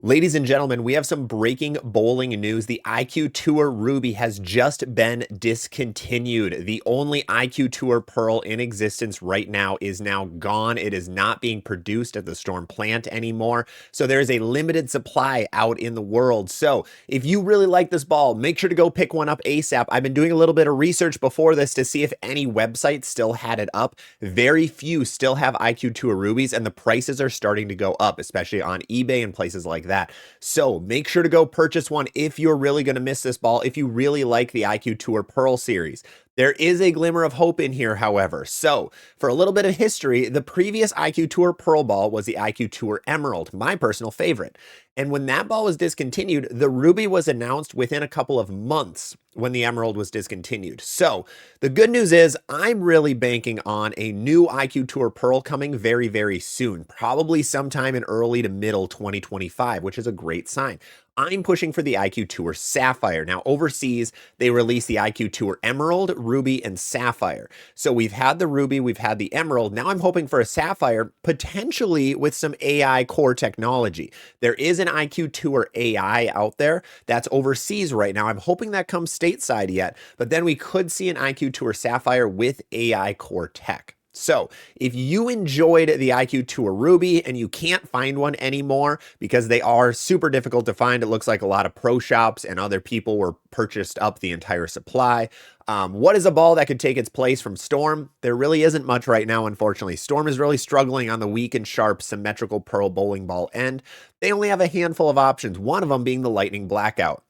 Ladies and gentlemen, we have some breaking bowling news. The IQ Tour Ruby has just been discontinued. The only IQ Tour Pearl in existence right now is now gone. It is not being produced at the Storm plant anymore. So there is a limited supply out in the world. So if you really like this ball, make sure to go pick one up ASAP. I've been doing a little bit of research before this to see if any websites still had it up. Very few still have IQ Tour Rubies, and the prices are starting to go up, especially on eBay and places like that. So make sure to go purchase one if you're really going to miss this ball, if you really like the IQ Tour Pearl series. There is a glimmer of hope in here, however. So, for a little bit of history, the previous IQ Tour Pearl ball was the IQ Tour Emerald, my personal favorite. And when that ball was discontinued, the Ruby was announced within a couple of months when the Emerald was discontinued. So, the good news is I'm really banking on a new IQ Tour Pearl coming very, very soon, probably sometime in early to middle 2025, which is a great sign. I'm pushing for the IQ Tour Sapphire. Now, overseas, they release the IQ Tour Emerald, Ruby, and Sapphire. So we've had the Ruby, we've had the Emerald. Now I'm hoping for a Sapphire, potentially with some AI core technology. There is an IQ Tour AI out there that's overseas right now. I'm hoping that comes stateside yet, but then we could see an IQ Tour Sapphire with AI core tech. So if you enjoyed the IQ Tour Ruby and you can't find one anymore because they are super difficult to find, it looks like a lot of pro shops and other people were purchased up the entire supply. What is a ball that could take its place from Storm? There really isn't much right now, unfortunately. Storm is really struggling on the weak and sharp symmetrical pearl bowling ball end. They only have a handful of options, one of them being the Lightning Blackout.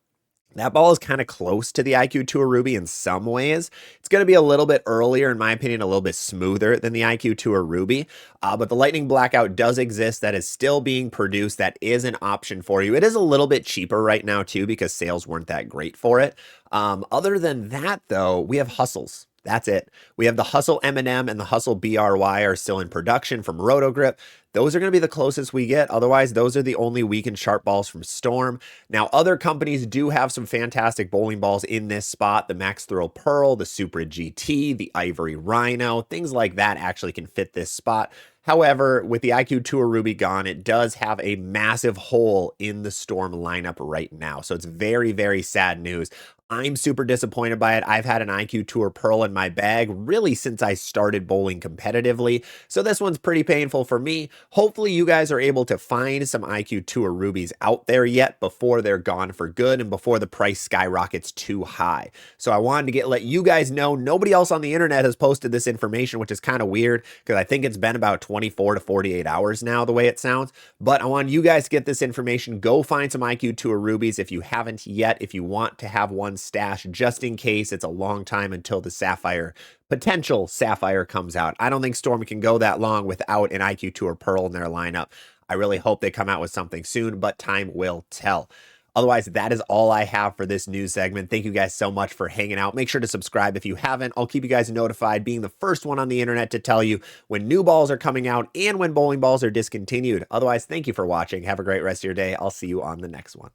That ball is kind of close to the IQ Tour Ruby in some ways. It's going to be a little bit earlier, in my opinion, a little bit smoother than the IQ Tour Ruby. But the Lightning Blackout does exist. That is still being produced. That is an option for you. It is a little bit cheaper right now, too, because sales weren't that great for it. Other than that, though, we have Hustles. That's it. We have the Hustle M&M and the Hustle BRY are still in production from Rotogrip. Those are going to be the closest we get. Otherwise, those are the only weak and sharp balls from Storm. Now, other companies do have some fantastic bowling balls in this spot. The Max Thrill Pearl, the Supra GT, the Ivory Rhino, things like that actually can fit this spot. However, with the IQ Tour Ruby gone, it does have a massive hole in the Storm lineup right now. So it's very, very sad news. I'm super disappointed by it. I've had an IQ Tour Pearl in my bag really since I started bowling competitively. So this one's pretty painful for me. Hopefully you guys are able to find some IQ Tour Rubies out there yet before they're gone for good and before the price skyrockets too high. So I wanted to let you guys know. Nobody else on the internet has posted this information, which is kind of weird because I think it's been about 24 to 48 hours now, the way it sounds. But I want you guys to get this information. Go find some IQ Tour Rubies if you haven't yet, if you want to have one stash just in case. It's a long time until the potential Sapphire comes out. I don't think Storm can go that long without an IQ Tour Pearl in their lineup. I really hope they come out with something soon, but time will tell. Otherwise, that is all I have for this news segment. Thank you guys so much for hanging out. Make sure to subscribe if you haven't. I'll keep you guys notified, being the first one on the internet to tell you when new balls are coming out and when bowling balls are discontinued. Otherwise, thank you for watching. Have a great rest of your day. I'll see you on the next one.